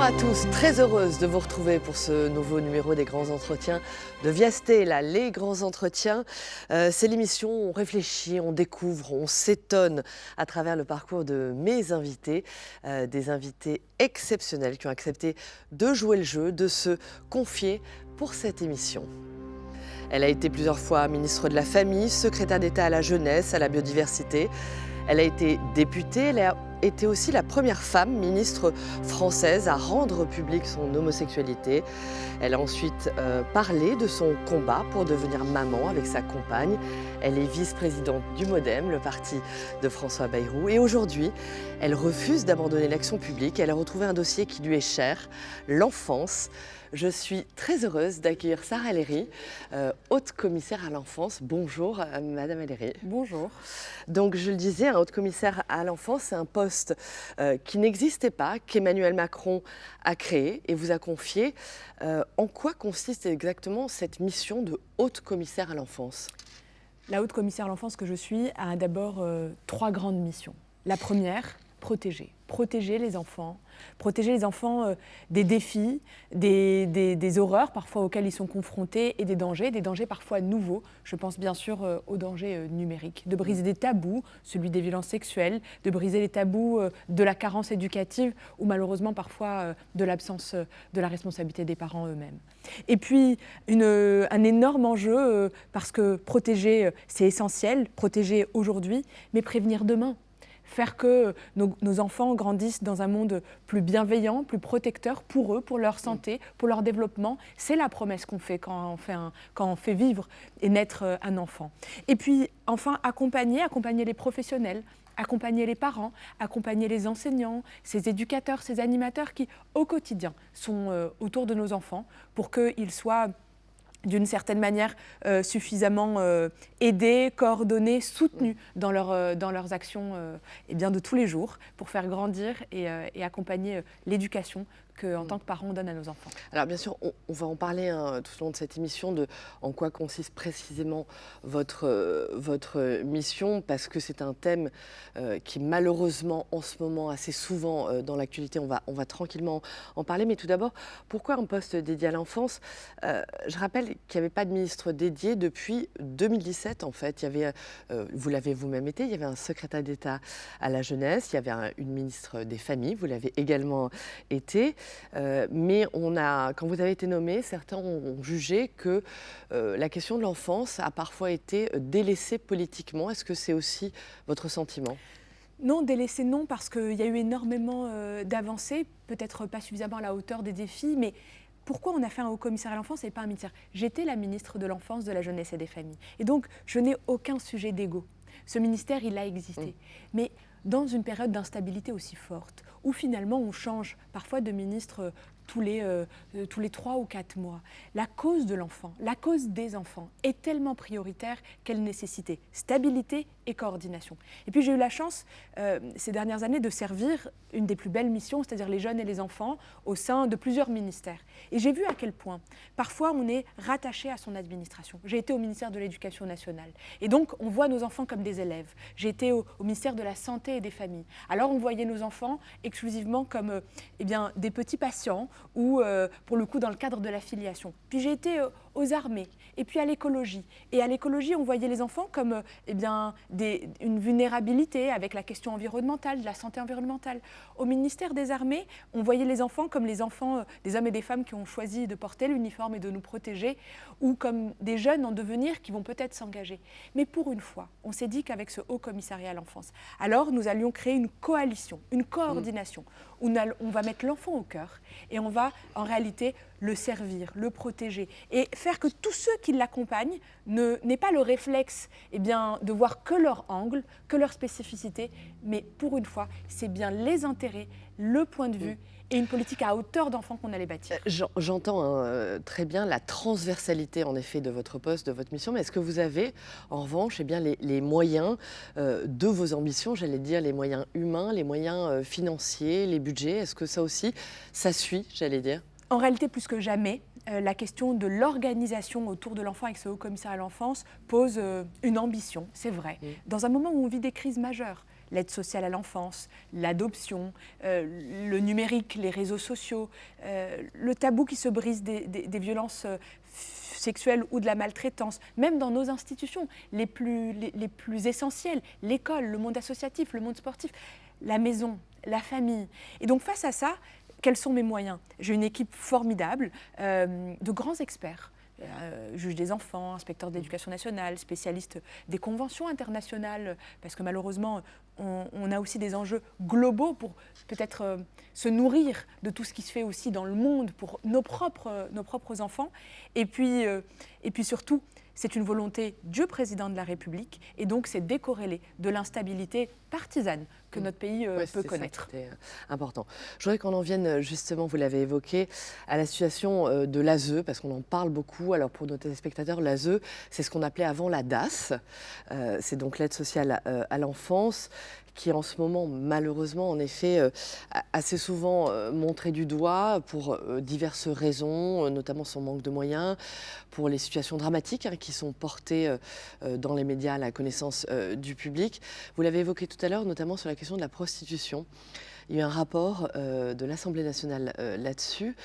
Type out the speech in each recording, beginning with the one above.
à tous, très heureuse de vous retrouver pour ce nouveau numéro des Grands Entretiens de Viasté, là, les Grands Entretiens. C'est l'émission où on réfléchit, on découvre, on s'étonne à travers le parcours de mes invités, des invités exceptionnels qui ont accepté de jouer le jeu, de se confier pour cette émission. Elle a été plusieurs fois ministre de la Famille, secrétaire d'État à la jeunesse, à la biodiversité. Elle a été députée, elle a été aussi la première femme ministre française à rendre publique son homosexualité. Elle a ensuite parlé de son combat pour devenir maman avec sa compagne. Elle est vice-présidente du MoDem, le parti de François Bayrou. Et aujourd'hui, elle refuse d'abandonner l'action publique. Elle a retrouvé un dossier qui lui est cher, l'enfance. Je suis très heureuse d'accueillir Sarah Léry, haute commissaire à l'enfance. Bonjour, Madame Léry. Bonjour. Donc, je le disais, un haute commissaire à l'enfance, c'est un poste qui n'existait pas, qu'Emmanuel Macron a créé et vous a confié. En quoi consiste exactement cette mission de haute commissaire à l'enfance ? La haute commissaire à l'enfance que je suis a d'abord trois grandes missions. La première, protéger. Protéger les enfants des défis, des horreurs parfois auxquelles ils sont confrontés et des dangers parfois nouveaux. Je pense bien sûr aux dangers numériques, de briser des tabous, celui des violences sexuelles, de briser les tabous de la carence éducative ou malheureusement parfois de l'absence de la responsabilité des parents eux-mêmes. Et puis un énorme enjeu parce que protéger c'est essentiel, protéger aujourd'hui, mais prévenir demain. Faire que nos enfants grandissent dans un monde plus bienveillant, plus protecteur pour eux, pour leur santé, pour leur développement. C'est la promesse qu'on fait quand on fait vivre et naître un enfant. Et puis enfin, accompagner les professionnels, accompagner les parents, accompagner les enseignants, ces éducateurs, ces animateurs qui, au quotidien, sont autour de nos enfants pour qu'ils soient d'une certaine manière suffisamment aidés, coordonnés, soutenus dans leurs actions de tous les jours pour faire grandir et accompagner l'éducation qu'en tant que parents on donne à nos enfants. Alors bien sûr, on va en parler tout au long de cette émission de en quoi consiste précisément votre mission, parce que c'est un thème qui malheureusement en ce moment assez souvent dans l'actualité, on va tranquillement en parler. Mais tout d'abord, pourquoi un poste dédié à l'enfance ? Je rappelle qu'il n'y avait pas de ministre dédié depuis 2017 en fait. Il y avait, vous l'avez vous-même été, il y avait un secrétaire d'État à la jeunesse, il y avait une ministre des familles, vous l'avez également été. Mais quand vous avez été nommé, certains ont jugé que la question de l'enfance a parfois été délaissée politiquement. Est-ce que c'est aussi votre sentiment ? Non, délaissée non, parce qu'il y a eu énormément d'avancées, peut-être pas suffisamment à la hauteur des défis, mais pourquoi on a fait un haut commissaire à l'enfance et pas un ministère ? J'étais la ministre de l'enfance, de la jeunesse et des familles. Et donc, je n'ai aucun sujet d'ego. Ce ministère, il a existé. Mais dans une période d'instabilité aussi forte, où finalement on change parfois de ministre tous les 3 ou 4 mois, la cause de l'enfant, la cause des enfants est tellement prioritaire qu'elle nécessitait stabilité et coordination. Et puis j'ai eu la chance ces dernières années de servir une des plus belles missions, c'est-à-dire les jeunes et les enfants, au sein de plusieurs ministères. Et j'ai vu à quel point parfois on est rattaché à son administration. J'ai été au ministère de l'Éducation nationale et donc on voit nos enfants comme des élèves. J'ai été au ministère de la Santé et des Familles. Alors on voyait nos enfants exclusivement comme des petits patients ou pour le coup dans le cadre de la filiation. Puis j'ai été aux armées et puis à l'écologie. Et à l'écologie, on voyait les enfants comme une vulnérabilité avec la question environnementale, de la santé environnementale. Au ministère des Armées, on voyait les enfants comme les enfants des hommes et des femmes qui ont choisi de porter l'uniforme et de nous protéger, ou comme des jeunes en devenir qui vont peut-être s'engager. Mais pour une fois, on s'est dit qu'avec ce haut commissariat à l'enfance, alors nous allions créer une coalition, une coordination, où on va mettre l'enfant au cœur et on va en réalité le servir, le protéger et faire que tous ceux qui l'accompagnent n'aient pas le réflexe de voir que leur angle, que leur spécificité, mais pour une fois, c'est bien les intérêts, le point de vue et une politique à hauteur d'enfant qu'on allait bâtir. J'entends très bien la transversalité en effet de votre poste, de votre mission, mais est-ce que vous avez en revanche les moyens de vos ambitions, j'allais dire les moyens humains, les moyens financiers, les budgets, est-ce que ça aussi, ça suit, j'allais dire ? En réalité, plus que jamais, la question de l'organisation autour de l'enfant avec ce haut commissaire à l'enfance pose une ambition, c'est vrai. Dans un moment où on vit des crises majeures, l'aide sociale à l'enfance, l'adoption, le numérique, les réseaux sociaux, le tabou qui se brise des violences sexuelle ou de la maltraitance, même dans nos institutions les plus essentielles, l'école, le monde associatif, le monde sportif, la maison, la famille. Et donc face à ça, quels sont mes moyens? J'ai une équipe formidable de grands experts. Juge des enfants, inspecteur de l'éducation nationale, spécialiste des conventions internationales, parce que malheureusement, on a aussi des enjeux globaux pour peut-être se nourrir de tout ce qui se fait aussi dans le monde pour nos propres enfants. Et puis surtout, c'est une volonté du président de la République, et donc c'est décorrélé de l'instabilité partisane que notre pays peut connaître. C'est important. Je voudrais qu'on en vienne justement, vous l'avez évoqué, à la situation de l'ASE, parce qu'on en parle beaucoup. Alors pour nos téléspectateurs, l'ASE, c'est ce qu'on appelait avant la DAS. C'est donc l'aide sociale à l'enfance, qui en ce moment, malheureusement, en effet, assez souvent montrée du doigt pour diverses raisons, notamment son manque de moyens, pour les situations dramatiques qui sont portées dans les médias à la connaissance du public. Vous l'avez évoqué tout à l'heure, notamment sur la question de la prostitution. Il y a eu un rapport de l'Assemblée nationale là-dessus.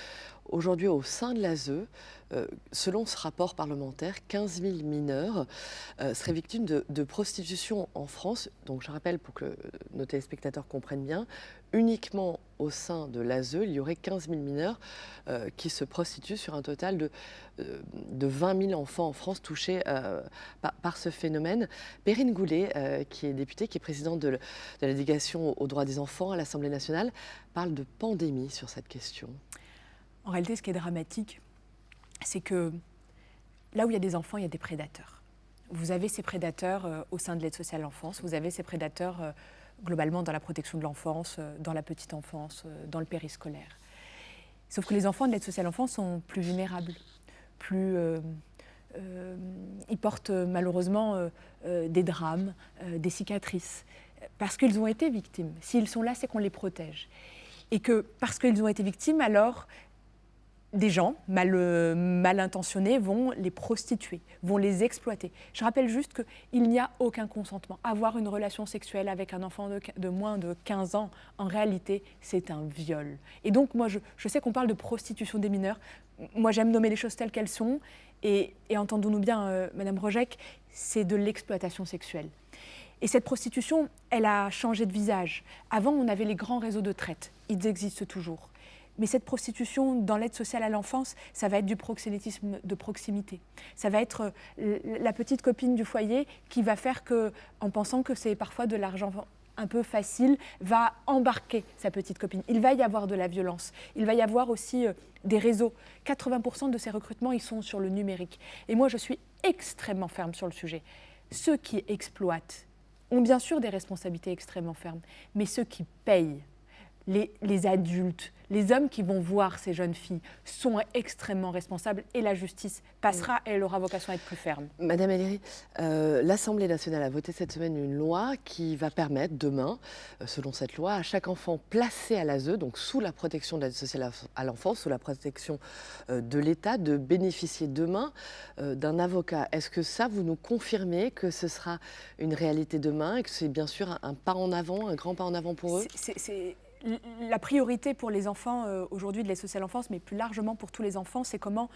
Aujourd'hui, au sein de l'ASE, selon ce rapport parlementaire, 15 000 mineurs seraient victimes de prostitution en France. Donc je rappelle, pour que nos téléspectateurs comprennent bien, uniquement au sein de l'ASE, il y aurait 15 000 mineurs qui se prostituent sur un total de 20 000 enfants en France touchés par ce phénomène. Perrine Goulet, qui est députée, qui est présidente de la délégation aux droits des enfants à l'Assemblée nationale, parle de pandémie sur cette question. En réalité, ce qui est dramatique, c'est que là où il y a des enfants, il y a des prédateurs. Vous avez ces prédateurs au sein de l'aide sociale à l'enfance, vous avez ces prédateurs globalement dans la protection de l'enfance, dans la petite enfance, dans le périscolaire. Sauf que les enfants de l'aide sociale à l'enfance sont plus vulnérables, ils portent malheureusement des drames, des cicatrices, parce qu'ils ont été victimes. S'ils sont là, c'est qu'on les protège. Et que parce qu'ils ont été victimes, alors des gens mal intentionnés vont les prostituer, vont les exploiter. Je rappelle juste qu'il n'y a aucun consentement. Avoir une relation sexuelle avec un enfant de moins de 15 ans, en réalité, c'est un viol. Et donc, moi, je sais qu'on parle de prostitution des mineurs. Moi, j'aime nommer les choses telles qu'elles sont. Et entendons-nous bien, Madame Rojek, c'est de l'exploitation sexuelle. Et cette prostitution, elle a changé de visage. Avant, on avait les grands réseaux de traite. Ils existent toujours. Mais cette prostitution dans l'aide sociale à l'enfance, ça va être du proxénétisme de proximité. Ça va être la petite copine du foyer qui va faire que, en pensant que c'est parfois de l'argent un peu facile, va embarquer sa petite copine. Il va y avoir de la violence. Il va y avoir aussi des réseaux. 80% de ces recrutements, ils sont sur le numérique. Et moi, je suis extrêmement ferme sur le sujet. Ceux qui exploitent ont bien sûr des responsabilités extrêmement fermes, mais ceux qui payent, les adultes, les hommes qui vont voir ces jeunes filles sont extrêmement responsables, et la justice passera et elle aura vocation à être plus ferme. Madame Ellery, l'Assemblée nationale a voté cette semaine une loi qui va permettre demain, selon cette loi, à chaque enfant placé à l'ASE, donc sous la protection de l'aide sociale à l'enfance, sous la protection de l'État, de bénéficier demain d'un avocat. Est-ce que ça, vous nous confirmez que ce sera une réalité demain et que c'est bien sûr un pas en avant, un grand pas en avant pour eux? La priorité pour les enfants aujourd'hui de l'aide sociale à l'enfance, mais plus largement pour tous les enfants, c'est comment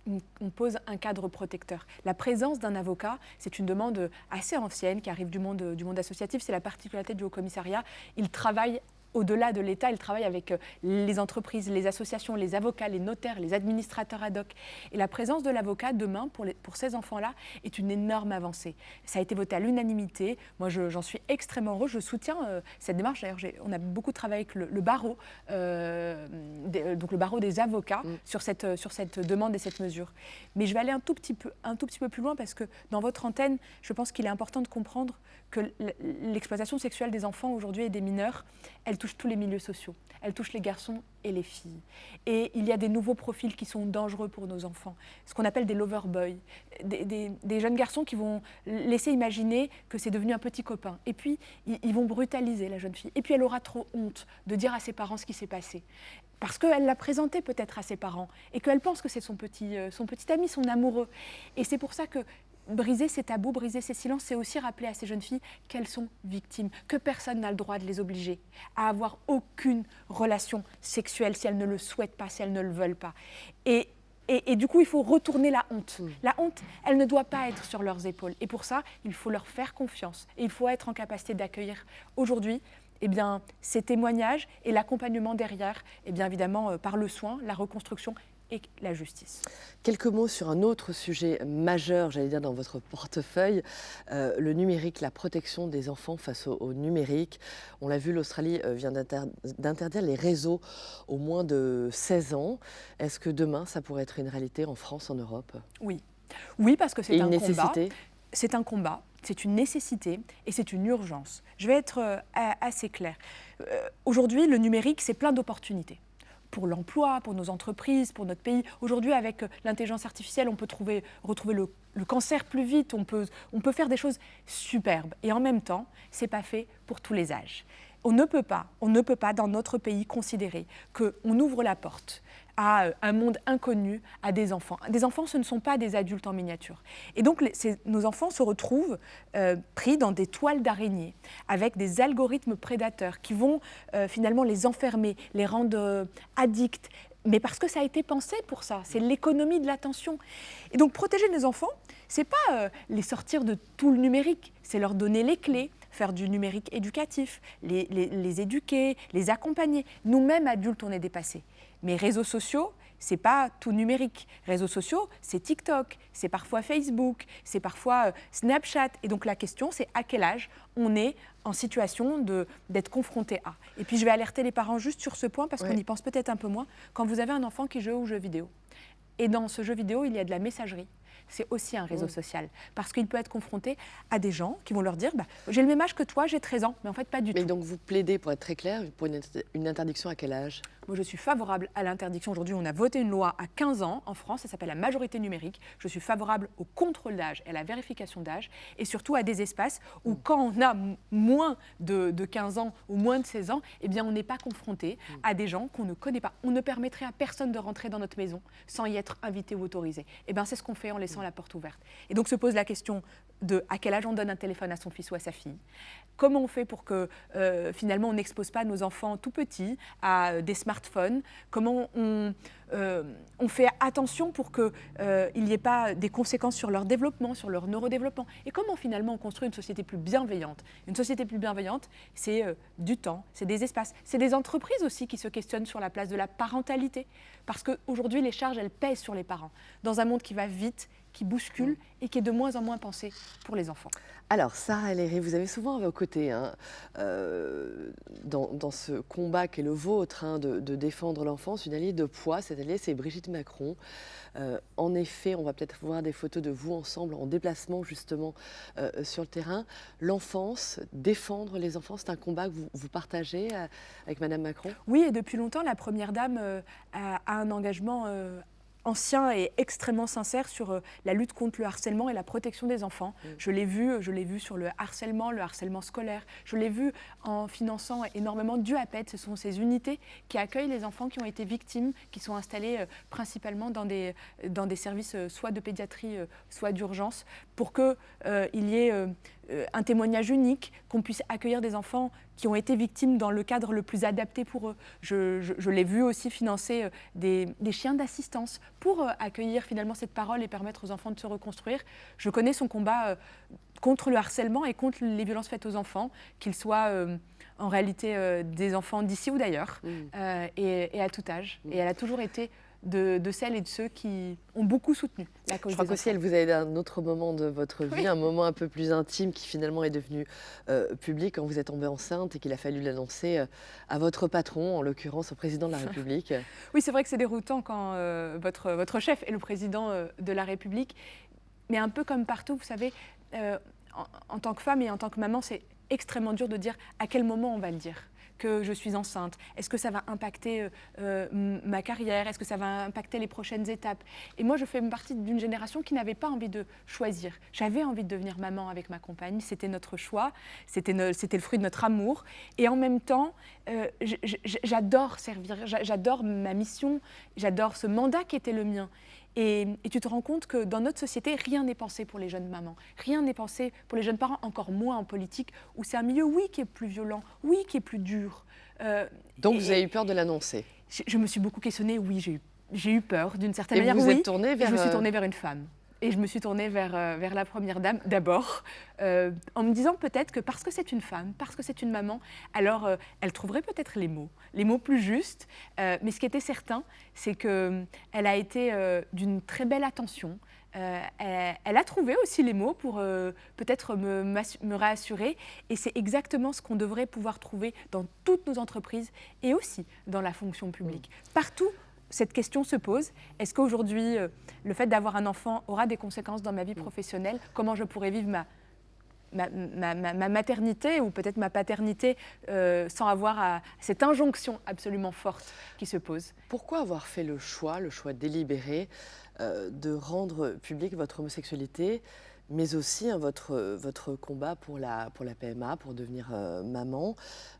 on pose un cadre protecteur. La présence d'un avocat, c'est une demande assez ancienne qui arrive du monde associatif. C'est la particularité du Haut-Commissariat. Il travaille au-delà de l'État, il travaille avec les entreprises, les associations, les avocats, les notaires, les administrateurs ad hoc. Et la présence de l'avocat demain pour ces enfants-là est une énorme avancée. Ça a été voté à l'unanimité. Moi, j'en suis extrêmement heureuse. Je soutiens cette démarche. D'ailleurs, on a beaucoup travaillé avec le barreau, donc le barreau des avocats sur cette demande et cette mesure. Mais je vais aller un tout petit peu plus loin, parce que dans votre antenne, je pense qu'il est important de comprendre que l'exploitation sexuelle des enfants aujourd'hui et des mineurs, elle touche tous les milieux sociaux. Elle touche les garçons et les filles. Et il y a des nouveaux profils qui sont dangereux pour nos enfants, ce qu'on appelle des lover boys, des jeunes garçons qui vont laisser imaginer que c'est devenu un petit copain. Et puis, ils vont brutaliser la jeune fille. Et puis, elle aura trop honte de dire à ses parents ce qui s'est passé, parce qu'elle l'a présenté peut-être à ses parents et qu'elle pense que c'est son petit ami, son amoureux. Et c'est pour ça que briser ces tabous, briser ces silences, c'est aussi rappeler à ces jeunes filles qu'elles sont victimes, que personne n'a le droit de les obliger à avoir aucune relation sexuelle si elles ne le souhaitent pas, si elles ne le veulent pas. Et du coup, il faut retourner la honte. La honte, elle ne doit pas être sur leurs épaules. Et pour ça, il faut leur faire confiance. Et il faut être en capacité d'accueillir aujourd'hui ces témoignages et l'accompagnement derrière, évidemment, par le soin, la reconstruction et la justice. Quelques mots sur un autre sujet majeur, j'allais dire, dans votre portefeuille, le numérique, la protection des enfants face au numérique. On l'a vu, l'Australie vient d'interdire les réseaux aux moins de 16 ans. Est-ce que demain, ça pourrait être une réalité en France, en Europe? Oui. Oui, parce que c'est un combat. Nécessité? C'est un combat, c'est une nécessité et c'est une urgence. Je vais être assez claire. Aujourd'hui, le numérique, c'est plein d'opportunités. Pour l'emploi, pour nos entreprises, pour notre pays. Aujourd'hui, avec l'intelligence artificielle, on peut retrouver le cancer plus vite, on peut faire des choses superbes. Et en même temps, ce n'est pas fait pour tous les âges. On ne peut pas, dans notre pays, considérer qu'on ouvre la porte à un monde inconnu à des enfants. Des enfants, ce ne sont pas des adultes en miniature. Et donc, nos enfants se retrouvent pris dans des toiles d'araignée, avec des algorithmes prédateurs qui vont finalement les enfermer, les rendre addicts. Mais parce que ça a été pensé pour ça, c'est l'économie de l'attention. Et donc, protéger nos enfants, ce n'est pas les sortir de tout le numérique, c'est leur donner les clés, faire du numérique éducatif, les éduquer, les accompagner. Nous-mêmes, adultes, on est dépassés. Mais réseaux sociaux, ce n'est pas tout numérique. Réseaux sociaux, c'est TikTok, c'est parfois Facebook, c'est parfois Snapchat. Et donc la question, c'est à quel âge on est en situation d'être confronté à. Et puis je vais alerter les parents juste sur ce point parce qu'on y pense peut-être un peu moins. Quand vous avez un enfant qui joue aux jeux vidéo, et dans ce jeu vidéo, il y a de la messagerie. C'est aussi un réseau social. Parce qu'il peut être confronté à des gens qui vont leur dire j'ai le même âge que toi, j'ai 13 ans. Mais en fait, pas du tout. Mais donc vous plaidez, pour être très clair, pour une interdiction à quel âge? Moi, je suis favorable à l'interdiction. Aujourd'hui, on a voté une loi à 15 ans en France, ça s'appelle la majorité numérique. Je suis favorable au contrôle d'âge et à la vérification d'âge et surtout à des espaces où quand on a moins de 15 ans ou moins de 16 ans, eh bien, on n'est pas confronté à des gens qu'on ne connaît pas. On ne permettrait à personne de rentrer dans notre maison sans y être invité ou autorisé. Eh bien, c'est ce qu'on fait en laissant la porte ouverte. Et donc se pose la question de à quel âge on donne un téléphone à son fils ou à sa fille. Comment on fait pour que finalement on n'expose pas nos enfants tout petits à des smartphones. Comment on fait attention pour qu'il n'y ait pas des conséquences sur leur développement, sur leur neurodéveloppement. Et comment finalement on construit une société plus bienveillante. Une société plus bienveillante, c'est du temps, c'est des espaces, c'est des entreprises aussi qui se questionnent sur la place de la parentalité. Parce qu'aujourd'hui, les charges, elles pèsent sur les parents. Dans un monde qui va vite, qui bouscule et qui est de moins en moins pensé pour les enfants. Alors, Sarah El Haïry, vous avez souvent à vos côtés, dans ce combat qui est le vôtre, de défendre l'enfance, une alliée de poids. Cette alliée, c'est Brigitte Macron. En effet, on va peut-être voir des photos de vous ensemble en déplacement justement sur le terrain. L'enfance, défendre les enfants, c'est un combat que vous partagez avec Madame Macron? Oui, et depuis longtemps, la Première Dame a un engagement ancien et extrêmement sincère sur la lutte contre le harcèlement et la protection des enfants. Je l'ai vu sur le harcèlement scolaire. Je l'ai vu en finançant énormément d'UAPED. Ce sont ces unités qui accueillent les enfants qui ont été victimes, qui sont installés principalement dans des services soit de pédiatrie, soit d'urgence, pour qu'il y ait un témoignage unique, qu'on puisse accueillir des enfants qui ont été victimes dans le cadre le plus adapté pour eux. Je l'ai vu aussi financer des chiens d'assistance pour accueillir finalement cette parole et permettre aux enfants de se reconstruire. Je connais son combat contre le harcèlement et contre les violences faites aux enfants, qu'ils soient en réalité des enfants d'ici ou d'ailleurs, et à tout âge. Et elle a toujours été de celles et de ceux qui ont beaucoup soutenu la cause des enfants. Je crois qu'aussi elle vous a aidé à un autre moment de votre vie, un moment un peu plus intime qui finalement est devenu public quand vous êtes tombée enceinte et qu'il a fallu l'annoncer à votre patron, en l'occurrence au président de la République. Oui, c'est vrai que c'est déroutant quand votre chef est le président de la République, mais un peu comme partout, vous savez, en tant que femme et en tant que maman, c'est extrêmement dur de dire à quel moment on va le dire. Que je suis enceinte? Est-ce que ça va impacter ma carrière? Est-ce que ça va impacter les prochaines étapes? Et moi, je fais partie d'une génération qui n'avait pas envie de choisir. J'avais envie de devenir maman avec ma compagne. C'était notre choix. C'était le fruit de notre amour. Et en même temps, j'adore servir. J'adore ma mission. J'adore ce mandat qui était le mien. Et tu te rends compte que dans notre société, rien n'est pensé pour les jeunes mamans, rien n'est pensé pour les jeunes parents, encore moins en politique, où c'est un milieu, oui, qui est plus violent, oui, qui est plus dur. Donc vous avez eu peur de l'annoncer? Je me suis beaucoup questionnée, oui, j'ai eu peur d'une certaine manière, vous oui. êtes tournée vers... Je me suis tournée vers une femme. Et je me suis tournée vers la première dame d'abord, en me disant peut-être que parce que c'est une femme, parce que c'est une maman, alors elle trouverait peut-être les mots plus justes. Mais ce qui était certain, c'est qu'elle a été d'une très belle attention. Elle a trouvé aussi les mots pour peut-être me rassurer. Et c'est exactement ce qu'on devrait pouvoir trouver dans toutes nos entreprises et aussi dans la fonction publique. Partout, cette question se pose. Est-ce qu'aujourd'hui, le fait d'avoir un enfant aura des conséquences dans ma vie professionnelle? Comment je pourrais vivre ma maternité ou peut-être ma paternité sans avoir cette injonction absolument forte qui se pose? Pourquoi avoir fait le choix délibéré de rendre publique votre homosexualité, mais aussi votre combat pour la PMA, pour devenir maman?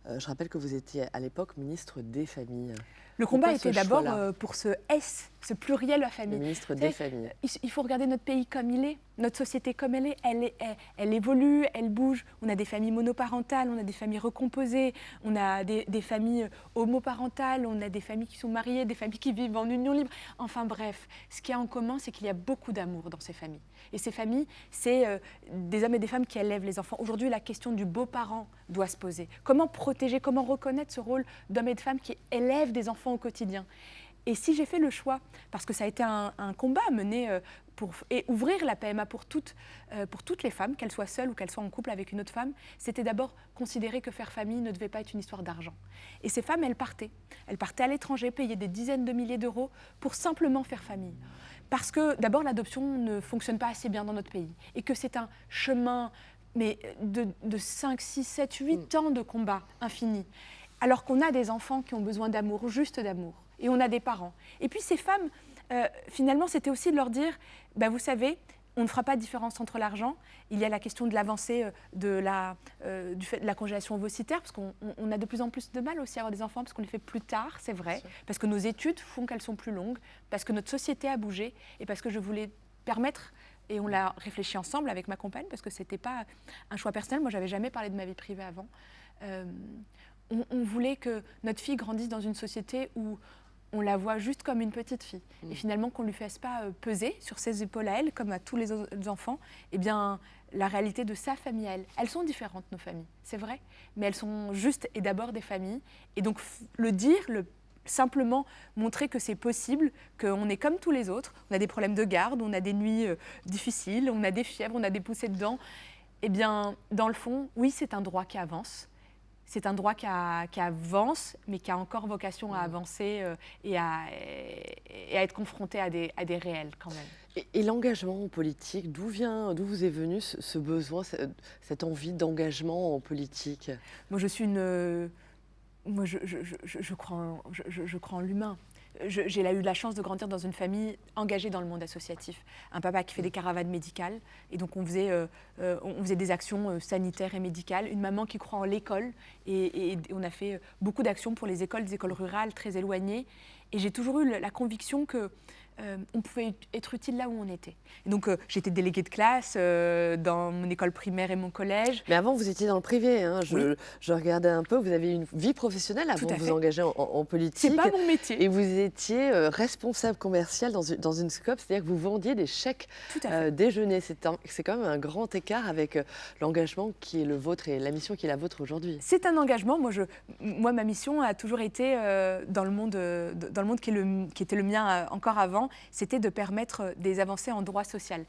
Je rappelle que vous étiez à l'époque ministre des Familles. Le combat était d'abord pour ce S, ce pluriel à famille. Le ministre des Familles. Il faut regarder notre pays comme il est, notre société comme elle est. Elle évolue, elle bouge. On a des familles monoparentales, on a des familles recomposées, on a des familles homoparentales, on a des familles qui sont mariées, des familles qui vivent en union libre. Enfin bref, ce qu'il y a en commun, c'est qu'il y a beaucoup d'amour dans ces familles. Et ces familles, c'est des hommes et des femmes qui élèvent les enfants. Aujourd'hui, la question du beau-parent doit se poser. Comment protéger, comment reconnaître ce rôle d'hommes et de femmes qui élèvent des enfants au quotidien? Et si j'ai fait le choix, parce que ça a été un combat mené pour ouvrir la PMA pour toutes les femmes, qu'elles soient seules ou qu'elles soient en couple avec une autre femme, c'était d'abord considérer que faire famille ne devait pas être une histoire d'argent. Et ces femmes, elles partaient à l'étranger, payer des dizaines de milliers d'euros pour simplement faire famille. Parce que d'abord, l'adoption ne fonctionne pas assez bien dans notre pays et que c'est un chemin mais de 5, 6, 7, 8 ans de combat infini. Alors qu'on a des enfants qui ont besoin d'amour, juste d'amour. Et on a des parents. Et puis ces femmes, finalement, c'était aussi de leur dire, vous savez, on ne fera pas de différence entre l'argent. Il y a la question de l'avancée du fait de la congélation ovocitaire, parce qu'on a de plus en plus de mal aussi à avoir des enfants, parce qu'on les fait plus tard, c'est vrai, parce que nos études font qu'elles sont plus longues, parce que notre société a bougé, et parce que je voulais permettre... Et on l'a réfléchi ensemble avec ma compagne, parce que ce n'était pas un choix personnel. Moi, je n'avais jamais parlé de ma vie privée avant. On voulait que notre fille grandisse dans une société où on la voit juste comme une petite fille. Et finalement, qu'on ne lui fasse pas peser sur ses épaules à elle, comme à tous les autres enfants, eh bien, la réalité de sa famille à elle. Elles sont différentes, nos familles, c'est vrai, mais elles sont juste et d'abord des familles. Et donc, le dire, simplement montrer que c'est possible, qu'on est comme tous les autres, on a des problèmes de garde, on a des nuits difficiles, on a des fièvres, on a des poussées de dents. Eh bien, dans le fond, oui, c'est un droit qui avance. C'est un droit qui avance, mais qui a encore vocation à avancer et à être confronté à des réels quand même. Et l'engagement politique, d'où vous est venu ce besoin, cette envie d'engagement en politique? Moi, je crois en l'humain. J'ai eu la chance de grandir dans une famille engagée dans le monde associatif. Un papa qui fait des caravanes médicales, et donc on faisait des actions sanitaires et médicales. Une maman qui croit en l'école, et on a fait beaucoup d'actions pour des écoles rurales très éloignées. Et j'ai toujours eu la conviction que on pouvait être utile là où on était. Et donc j'étais déléguée de classe dans mon école primaire et mon collège. Mais avant, vous étiez dans le privé, hein. Oui. Je regardais un peu, vous avez une vie professionnelle avant de vous engager en politique. C'est pas mon métier. Et vous étiez responsable commercial dans une SCOP, c'est-à-dire que vous vendiez des chèques déjeuner. C'est quand même un grand écart avec l'engagement qui est le vôtre et la mission qui est la vôtre aujourd'hui. C'est un engagement. Moi, ma mission a toujours été dans le monde qui était le mien encore avant, c'était de permettre des avancées en droit social.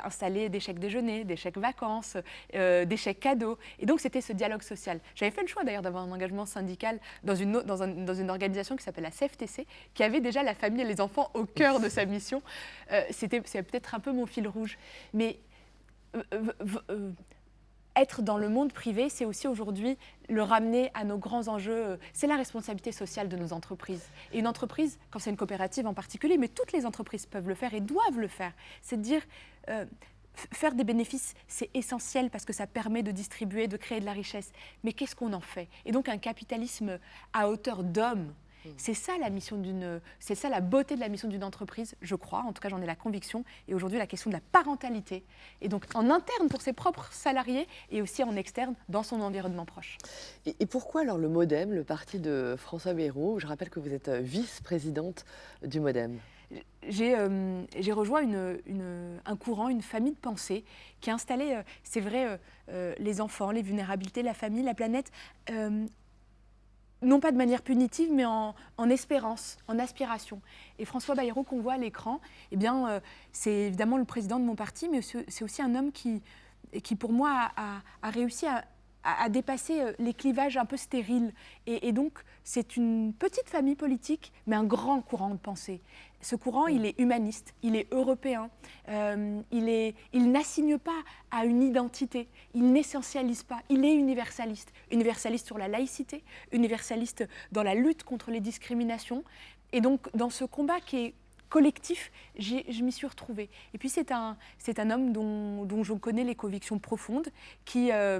Installer des chèques déjeuner, des chèques vacances, des chèques cadeaux. Et donc, c'était ce dialogue social. J'avais fait le choix d'ailleurs d'avoir un engagement syndical dans une organisation qui s'appelle la CFTC, qui avait déjà la famille et les enfants au cœur de sa mission. C'est peut-être un peu mon fil rouge. Mais être dans le monde privé, c'est aussi aujourd'hui le ramener à nos grands enjeux. C'est la responsabilité sociale de nos entreprises. Et une entreprise, quand c'est une coopérative en particulier, mais toutes les entreprises peuvent le faire et doivent le faire, c'est de dire faire des bénéfices, c'est essentiel parce que ça permet de distribuer, de créer de la richesse. Mais qu'est-ce qu'on en fait? Et donc un capitalisme à hauteur d'homme C'est ça la mission c'est ça la beauté de la mission d'une entreprise, je crois. En tout cas, j'en ai la conviction. Et aujourd'hui, la question de la parentalité, et donc en interne pour ses propres salariés et aussi en externe dans son environnement proche. Et pourquoi alors le MoDem, le parti de François Bayrou? Je rappelle que vous êtes vice-présidente du MoDem. J'ai rejoint un courant, une famille de pensée qui a installé, c'est vrai, les enfants, les vulnérabilités, la famille, la planète, non pas de manière punitive, mais en espérance, en aspiration. Et François Bayrou, qu'on voit à l'écran, eh bien, c'est évidemment le président de mon parti, mais c'est aussi un homme qui pour moi, a réussi à dépasser les clivages un peu stériles. Et donc, c'est une petite famille politique, mais un grand courant de pensée. Ce courant, il est humaniste, il est européen, il n'assigne pas à une identité, il n'essentialise pas, il est universaliste. Universaliste sur la laïcité, universaliste dans la lutte contre les discriminations. Et donc, dans ce combat qui est collectif, je m'y suis retrouvée. Et puis c'est un homme dont je connais les convictions profondes, qui a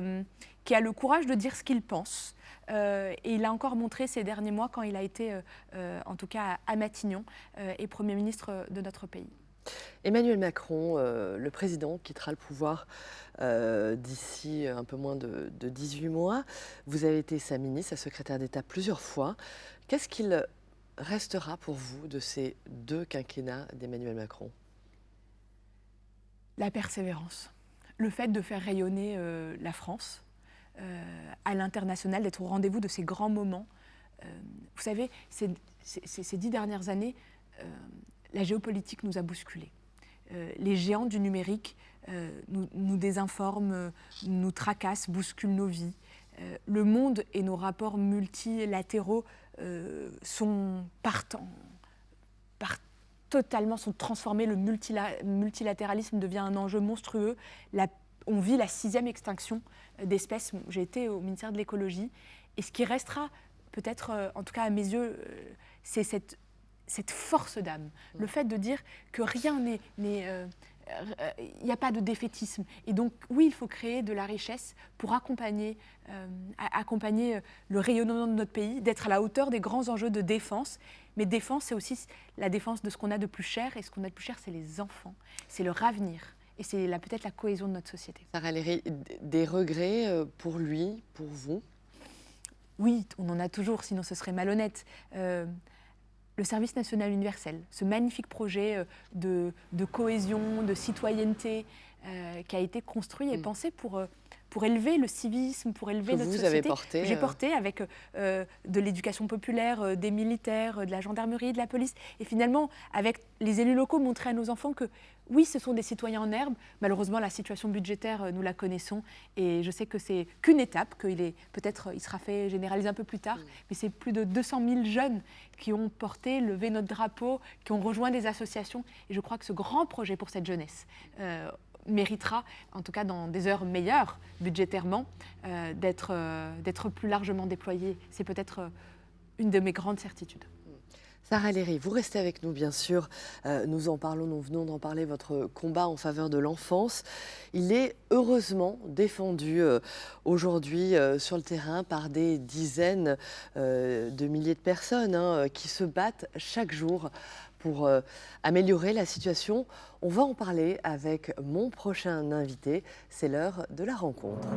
le courage de dire ce qu'il pense. Et il a encore montré ces derniers mois quand il a été, en tout cas à Matignon, et Premier ministre de notre pays. Emmanuel Macron, le président, quittera le pouvoir d'ici un peu moins de 18 mois. Vous avez été sa ministre, sa secrétaire d'État plusieurs fois. Qu'est-ce qu'il restera pour vous de ces 2 quinquennats d'Emmanuel Macron? La persévérance. Le fait de faire rayonner la France à l'international, d'être au rendez-vous de ces grands moments. Vous savez, ces 10 dernières années, la géopolitique nous a bousculés. Les géants du numérique nous désinforment, nous tracassent, bousculent nos vies. Le monde et nos rapports multilatéraux sont totalement sont transformés. Le multilatéralisme devient un enjeu monstrueux. On vit la 6e extinction d'espèces. J'ai été au ministère de l'écologie. Et ce qui restera, peut-être, en tout cas à mes yeux, c'est cette force d'âme. Le fait de dire que rien n'est... il n'y a pas de défaitisme. Et donc, oui, il faut créer de la richesse pour accompagner le rayonnement de notre pays, d'être à la hauteur des grands enjeux de défense. Mais défense, c'est aussi la défense de ce qu'on a de plus cher. Et ce qu'on a de plus cher, c'est les enfants. C'est leur avenir. Et c'est peut-être la cohésion de notre société. Sarah Léry, des regrets pour lui, pour vous? Oui, on en a toujours, sinon ce serait malhonnête. Le service national universel, ce magnifique projet de cohésion, de citoyenneté qui a été construit et pensé pour élever le civisme, pour élever notre société. Vous avez porté. J'ai porté avec de l'éducation populaire, des militaires, de la gendarmerie, de la police. Et finalement, avec les élus locaux, montrer à nos enfants que oui, ce sont des citoyens en herbe. Malheureusement, la situation budgétaire, nous la connaissons. Et je sais que c'est qu'une étape, il sera fait généraliser un peu plus tard. Mais c'est plus de 200 000 jeunes qui ont porté, levé notre drapeau, qui ont rejoint des associations. Et je crois que ce grand projet pour cette jeunesse méritera, en tout cas dans des heures meilleures budgétairement, d'être plus largement déployé. C'est peut-être une de mes grandes certitudes. Sarah Léry, vous restez avec nous bien sûr, nous venons d'en parler, votre combat en faveur de l'enfance. Il est heureusement défendu aujourd'hui sur le terrain par des dizaines de milliers de personnes qui se battent chaque jour pour améliorer la situation. On va en parler avec mon prochain invité, c'est l'heure de la rencontre.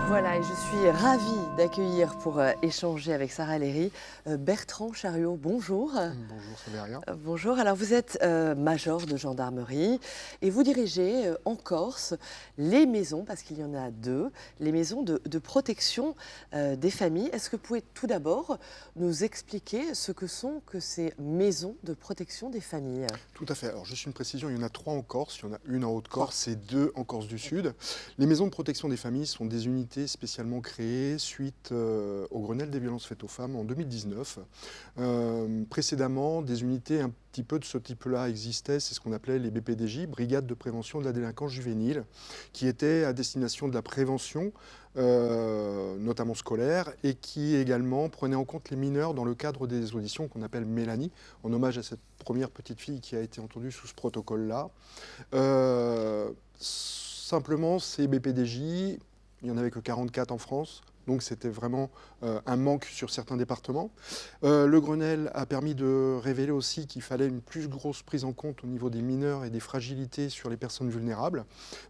Voilà, et je suis ravie d'accueillir pour échanger avec Sarah Léry Bertrand Chariot. Bonjour. Bonjour Séveria. Bonjour, alors vous êtes major de gendarmerie et vous dirigez en Corse les maisons, parce qu'il y en a 2, les maisons de protection des familles. Est-ce que vous pouvez tout d'abord nous expliquer ce que sont ces maisons de protection des familles? Tout à fait. Alors juste une précision, il y en a 3 en Corse, il y en a une en Haute-Corse et 2 en Corse du Sud. Les maisons de protection des familles sont des unités spécialement créées suite au Grenelle des violences faites aux femmes en 2019. Précédemment, des unités un petit peu de ce type-là existaient, c'est ce qu'on appelait les BPDJ, Brigades de prévention de la délinquance juvénile, qui étaient à destination de la prévention, notamment scolaire, et qui également prenaient en compte les mineurs dans le cadre des auditions qu'on appelle Mélanie, en hommage à cette première petite fille qui a été entendue sous ce protocole-là. simplement, ces BPDJ, il n'y en avait que 44 en France. Donc c'était vraiment un manque sur certains départements. Le Grenelle a permis de révéler aussi qu'il fallait une plus grosse prise en compte au niveau des mineurs et des fragilités sur les personnes vulnérables.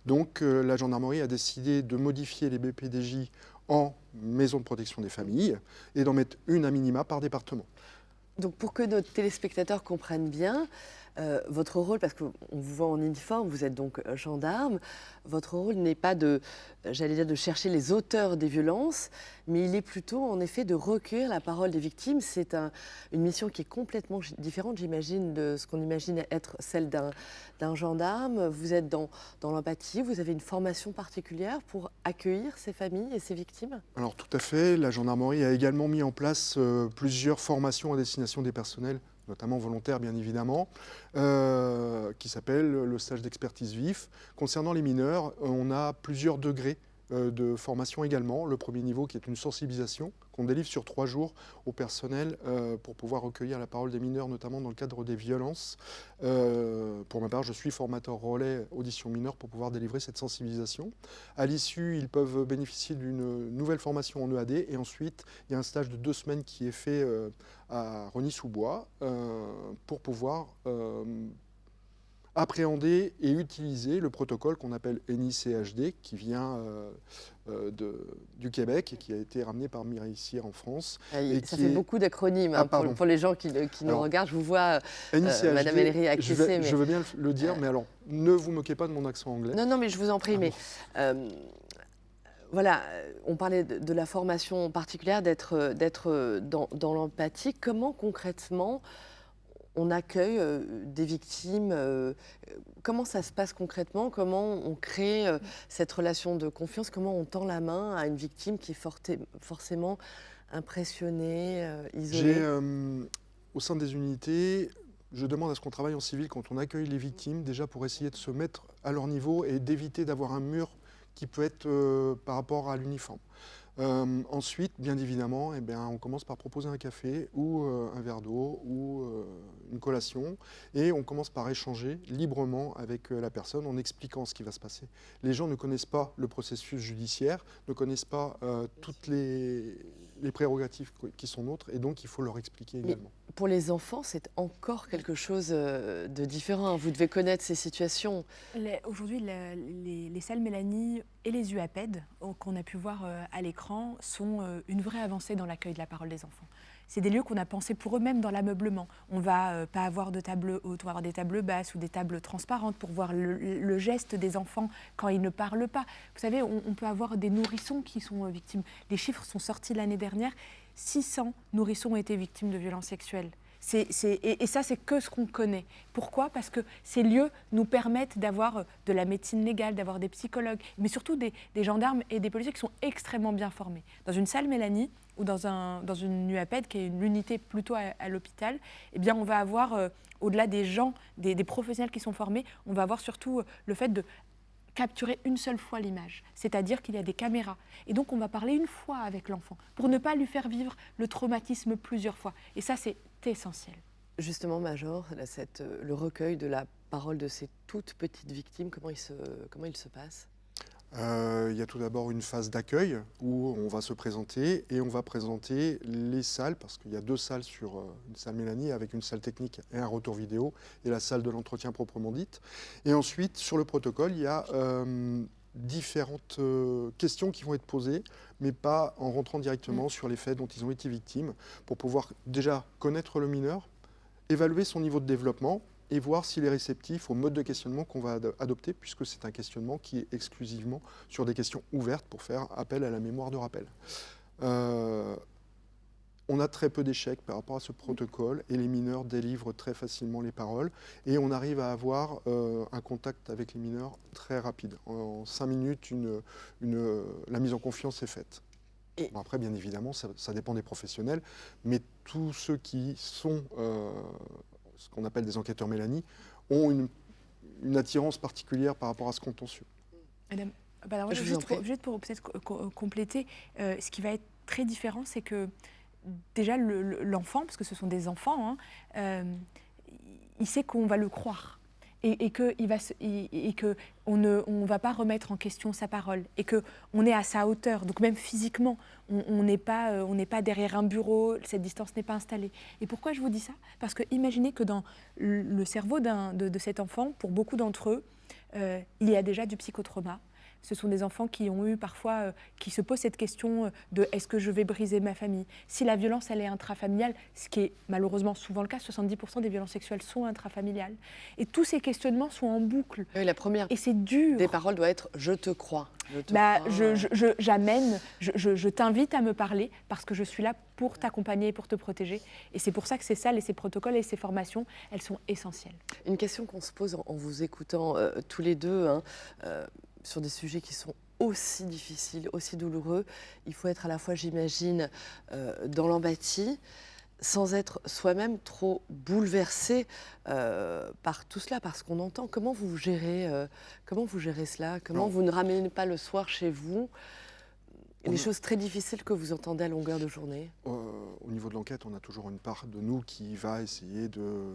Donc la gendarmerie a décidé de modifier les BPDJ en maison de protection des familles et d'en mettre une à minima par département. Donc pour que nos téléspectateurs comprennent bien, votre rôle, parce qu'on vous voit en uniforme, vous êtes donc gendarme, votre rôle n'est pas j'allais dire, de chercher les auteurs des violences, mais il est plutôt en effet de recueillir la parole des victimes. C'est une mission qui est complètement différente, j'imagine, de ce qu'on imagine être celle d'un gendarme. Vous êtes dans l'empathie, vous avez une formation particulière pour accueillir ces familles et ces victimes? Alors tout à fait, la gendarmerie a également mis en place plusieurs formations à destination des personnels, notamment volontaires bien évidemment, qui s'appelle le stage d'expertise vif. Concernant les mineurs, on a plusieurs degrés de formation également. Le premier niveau qui est une sensibilisation qu'on délivre sur 3 jours au personnel pour pouvoir recueillir la parole des mineurs, notamment dans le cadre des violences. Pour ma part, je suis formateur relais audition mineure pour pouvoir délivrer cette sensibilisation. À l'issue, ils peuvent bénéficier d'une nouvelle formation en EAD et ensuite, il y a un stage de 2 semaines qui est fait à Rosny-sous-Bois pour pouvoir appréhender et utiliser le protocole qu'on appelle ENI-CHD, qui vient du Québec et qui a été ramené par Mireille Cyr en France. Ça fait beaucoup d'acronymes pour les gens qui nous regardent. Je vous vois, Madame Ellery, acquiescer. Je veux bien le dire, mais alors, ne vous moquez pas de mon accent anglais. Non, mais je vous en prie. Mais voilà, on parlait de la formation particulière, d'être dans l'empathie. Comment concrètement on accueille des victimes? Comment ça se passe concrètement? Comment on crée cette relation de confiance? Comment on tend la main à une victime qui est forcément impressionnée, isolée? Au sein des unités, je demande à ce qu'on travaille en civil quand on accueille les victimes, déjà pour essayer de se mettre à leur niveau et d'éviter d'avoir un mur qui peut être par rapport à l'uniforme. Ensuite, bien évidemment, on commence par proposer un café ou un verre d'eau ou une collation et on commence par échanger librement avec la personne en expliquant ce qui va se passer. Les gens ne connaissent pas le processus judiciaire, ne connaissent pas toutes les prérogatives qui sont nôtres et donc il faut leur expliquer également. Mais pour les enfants, c'est encore quelque chose de différent. Vous devez connaître ces situations. Aujourd'hui, les salles Mélanie et les UAPED qu'on a pu voir à l'écran sont une vraie avancée dans l'accueil de la parole des enfants. C'est des lieux qu'on a pensés pour eux-mêmes dans l'ameublement. On ne va pas avoir de table haute, on va avoir des tables basses ou des tables transparentes pour voir le geste des enfants quand ils ne parlent pas. Vous savez, on peut avoir des nourrissons qui sont victimes. Les chiffres sont sortis l'année dernière. 600 nourrissons ont été victimes de violences sexuelles. Et ça, c'est que ce qu'on connaît. Pourquoi? Parce que ces lieux nous permettent d'avoir de la médecine légale, d'avoir des psychologues, mais surtout des gendarmes et des policiers qui sont extrêmement bien formés. Dans une salle Mélanie ou dans une UAPED, qui est une unité plutôt à l'hôpital, eh bien, on va avoir, au-delà des gens, des professionnels qui sont formés, on va avoir surtout le fait de capturer une seule fois l'image, c'est-à-dire qu'il y a des caméras. Et donc, on va parler une fois avec l'enfant pour ne pas lui faire vivre le traumatisme plusieurs fois. Et ça, c'est essentiel. Justement, Major, le recueil de la parole de ces toutes petites victimes, comment il se passe? Il y a tout d'abord une phase d'accueil où on va se présenter et on va présenter les salles, parce qu'il y a 2 salles sur une salle Mélanie avec une salle technique et un retour vidéo et la salle de l'entretien proprement dite. Et ensuite, sur le protocole, il y a différentes questions qui vont être posées, mais pas en rentrant directement sur les faits dont ils ont été victimes, pour pouvoir déjà connaître le mineur, évaluer son niveau de développement et voir s'il est réceptif au mode de questionnement qu'on va adopter, puisque c'est un questionnement qui est exclusivement sur des questions ouvertes pour faire appel à la mémoire de rappel. On a très peu d'échecs par rapport à ce protocole et les mineurs délivrent très facilement les paroles et on arrive à avoir un contact avec les mineurs très rapide. En 5 minutes, la mise en confiance est faite. Bon, après, bien évidemment, ça dépend des professionnels, mais tous ceux qui sont ce qu'on appelle des enquêteurs Mélanie ont une attirance particulière par rapport à ce contentieux. Madame, alors, juste pour peut-être compléter, ce qui va être très différent, c'est que déjà l'enfant, parce que ce sont des enfants, il sait qu'on va le croire. et qu'on ne va pas remettre en question sa parole et qu'on est à sa hauteur. Donc même physiquement, on n'est pas derrière un bureau, cette distance n'est pas installée. Et pourquoi je vous dis ça? Parce que imaginez que dans le cerveau de cet enfant, pour beaucoup d'entre eux, il y a déjà du psychotrauma. Ce sont des enfants qui ont eu parfois, qui se posent cette question de est-ce que je vais briser ma famille? Si la violence, elle est intrafamiliale, ce qui est malheureusement souvent le cas, 70% des violences sexuelles sont intrafamiliales. Et tous ces questionnements sont en boucle. Oui, la première Et c'est dur. des paroles doit être « je te crois ». Je t'invite à me parler parce que je suis là pour t'accompagner et pour te protéger. Et c'est pour ça que ces salles et ces protocoles et ces formations, elles sont essentielles. Une question qu'on se pose en vous écoutant tous les deux, hein, sur des sujets qui sont aussi difficiles, aussi douloureux, il faut être à la fois, j'imagine, dans l'empathie, sans être soi-même trop bouleversé par tout cela, parce qu'on entend. Comment vous gérez cela? Comment vous ne ramenez pas le soir chez vous les choses très difficiles que vous entendez à longueur de journée? Au niveau de l'enquête, on a toujours une part de nous qui va essayer de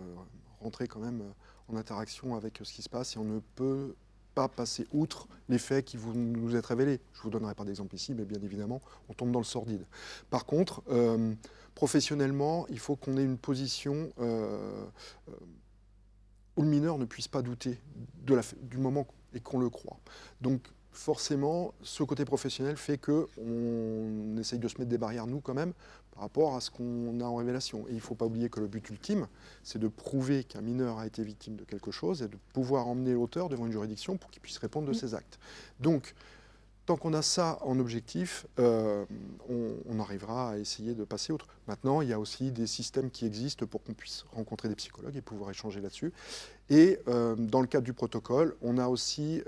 rentrer quand même en interaction avec ce qui se passe, et on ne peut pas passer outre les faits qui nous êtes révélés. Je ne vous donnerai pas d'exemple ici, mais bien évidemment, on tombe dans le sordide. Par contre, professionnellement, il faut qu'on ait une position où le mineur ne puisse pas douter du moment et qu'on le croit. Donc, forcément, ce côté professionnel fait qu'on essaye de se mettre des barrières, nous, quand même, par rapport à ce qu'on a en révélation. Et il ne faut pas oublier que le but ultime, c'est de prouver qu'un mineur a été victime de quelque chose et de pouvoir emmener l'auteur devant une juridiction pour qu'il puisse répondre de ses actes. Donc, tant qu'on a ça en objectif, on arrivera à essayer de passer outre. Maintenant, il y a aussi des systèmes qui existent pour qu'on puisse rencontrer des psychologues et pouvoir échanger là-dessus. Et dans le cadre du protocole, on a aussi...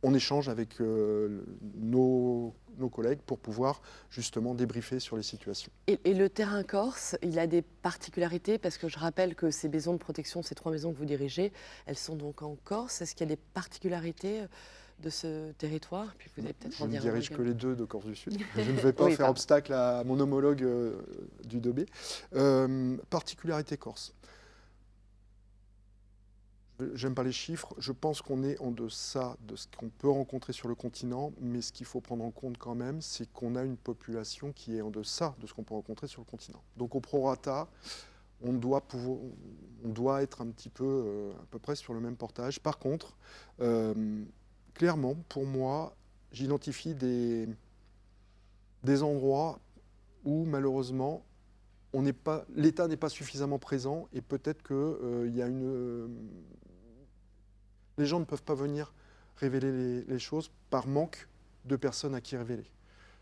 on échange avec nos collègues pour pouvoir justement débriefer sur les situations. Et le terrain corse, il a des particularités, parce que je rappelle que ces maisons de protection, ces 3 maisons que vous dirigez, elles sont donc en Corse. Est-ce qu'il y a des particularités de ce territoire? Puis vous allez peut-être je en ne dire dirige que les 2 de Corse du Sud. Je ne vais pas Oui, faire obstacle à mon homologue du 2B. Particularité corse. J'aime pas les chiffres, je pense qu'on est en deçà de ce qu'on peut rencontrer sur le continent, mais ce qu'il faut prendre en compte quand même, c'est qu'on a une population qui est en deçà de ce qu'on peut rencontrer sur le continent. Donc au prorata, on doit être un petit peu, à peu près sur le même portage. Par contre, clairement, pour moi, j'identifie des endroits où malheureusement, l'État n'est pas suffisamment présent, et peut-être qu'il y a les gens ne peuvent pas venir révéler les choses par manque de personnes à qui révéler.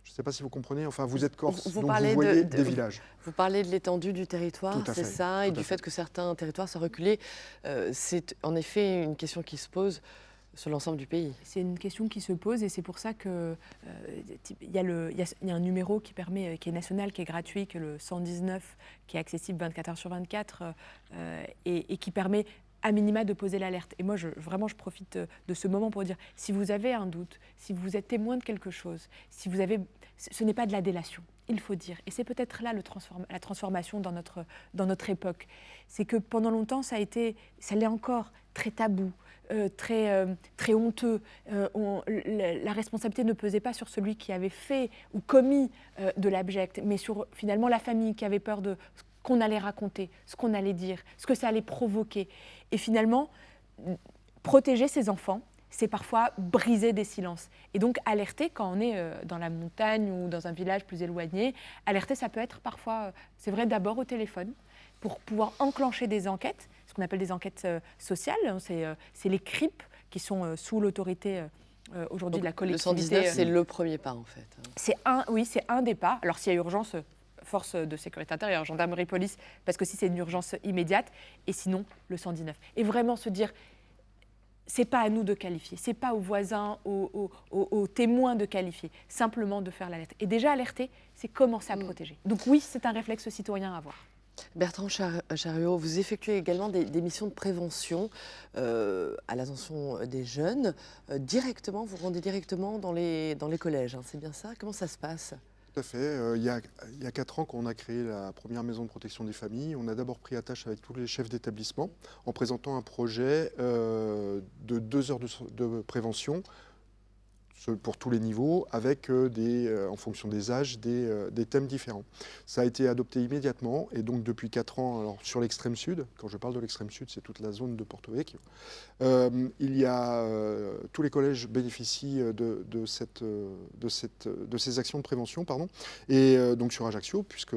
Je ne sais pas si vous comprenez, enfin vous êtes corse, donc vous voyez des villages. Vous parlez de l'étendue du territoire, c'est ça, et du fait que certains territoires sont reculés. C'est en effet une question qui se pose sur l'ensemble du pays. C'est une question qui se pose, et c'est pour ça qu'il y a un numéro qui est national, qui est gratuit, que le 119, qui est accessible 24 heures sur 24, et qui permet à minima de poser l'alerte. Et moi, vraiment, je profite de ce moment pour dire, si vous avez un doute, si vous êtes témoin de quelque chose, ce n'est pas de la délation, il faut dire. Et c'est peut-être là la transformation dans notre époque. C'est que pendant longtemps, ça l'est encore, très tabou, très honteux. La responsabilité ne pesait pas sur celui qui avait fait ou commis de l'abject, mais sur finalement la famille qui avait peur de ce qu'on allait raconter, ce qu'on allait dire, ce que ça allait provoquer. Et finalement, protéger ses enfants, c'est parfois briser des silences. Et donc alerter quand on est dans la montagne ou dans un village plus éloigné, alerter, ça peut être parfois, c'est vrai, d'abord au téléphone, pour pouvoir enclencher des enquêtes, ce qu'on appelle des enquêtes sociales. C'est les CRIP qui sont sous l'autorité aujourd'hui de la collectivité. Le 119, c'est le premier pas en fait. C'est un des pas. Alors s'il y a urgence, force de sécurité intérieure, gendarmerie, police, parce que si c'est une urgence immédiate, et sinon le 119. Et vraiment se dire, c'est pas à nous de qualifier, c'est pas aux voisins, aux témoins de qualifier, simplement de faire l'alerte. Et déjà alerter, c'est commencer à protéger. Donc oui, c'est un réflexe citoyen à avoir. Bertrand Charriot, vous effectuez également des missions de prévention à l'attention des jeunes. Vous rendez directement dans les collèges, hein, c'est bien ça? Comment ça se passe? à fait. Il y a 4 ans, quand on a créé la première maison de protection des familles, on a d'abord pris attache avec tous les chefs d'établissement en présentant un projet de 2 heures de prévention pour tous les niveaux, avec en fonction des âges, des thèmes différents. Ça a été adopté immédiatement, et donc depuis 4 ans, alors sur l'extrême sud, quand je parle de l'extrême sud, c'est toute la zone de Porto Vecchio, tous les collèges bénéficient de ces actions de prévention, pardon, et donc sur Ajaccio, puisque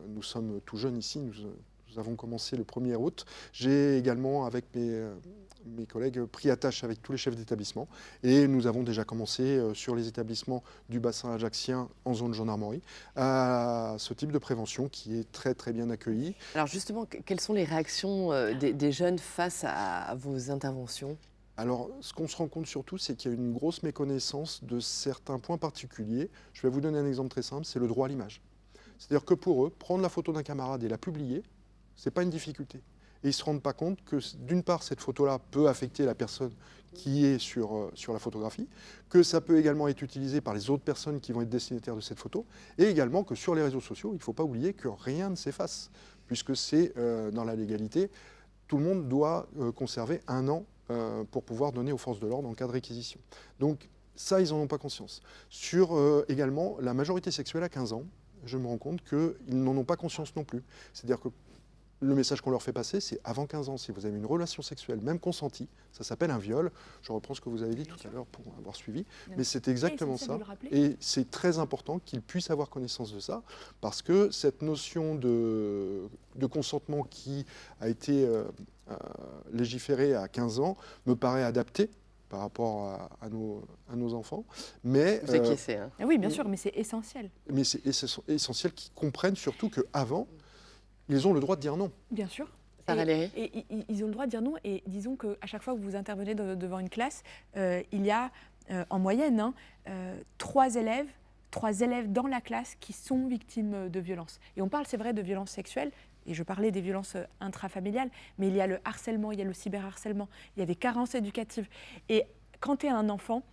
nous sommes tout jeunes ici, nous avons commencé le 1er août. J'ai également, avec mes collègues, pris attache avec tous les chefs d'établissement, et nous avons déjà commencé sur les établissements du bassin ajaccien en zone gendarmerie à ce type de prévention qui est très très bien accueilli. Alors justement, quelles sont les réactions des jeunes face à vos interventions ? Alors, ce qu'on se rend compte surtout, c'est qu'il y a une grosse méconnaissance de certains points particuliers. Je vais vous donner un exemple très simple, c'est le droit à l'image. C'est-à-dire que pour eux, prendre la photo d'un camarade et la publier, ce n'est pas une difficulté. Et ils ne se rendent pas compte que, d'une part, cette photo-là peut affecter la personne qui est sur la photographie, que ça peut également être utilisé par les autres personnes qui vont être destinataires de cette photo, et également que sur les réseaux sociaux, il ne faut pas oublier que rien ne s'efface, puisque c'est dans la légalité, tout le monde doit conserver 1 an pour pouvoir donner aux forces de l'ordre en cas de réquisition. Donc ça, ils n'en ont pas conscience. Sur également la majorité sexuelle à 15 ans, je me rends compte qu'ils n'en ont pas conscience non plus. C'est-à-dire que le message qu'on leur fait passer, c'est avant 15 ans, si vous avez une relation sexuelle, même consentie, ça s'appelle un viol. Je reprends ce que vous avez dit tout à l'heure pour avoir suivi, mais c'est exactement ça. Et c'est très important qu'ils puissent avoir connaissance de ça, parce que cette notion de consentement qui a été légiférée à 15 ans me paraît adaptée par rapport à nos enfants. Mais, vous acquiescez, hein. Oui, bien sûr, mais c'est essentiel. Mais c'est essentiel qu'ils comprennent surtout qu'avant, ils ont le droit de dire non. Bien sûr. Et ils ont le droit de dire non. Et disons qu'à chaque fois que vous intervenez devant une classe, il y a en moyenne 3 élèves dans la classe qui sont victimes de violences. Et on parle, c'est vrai, de violences sexuelles. Et je parlais des violences intrafamiliales, mais il y a le harcèlement, il y a le cyberharcèlement, il y a des carences éducatives. Et quand tu es un enfant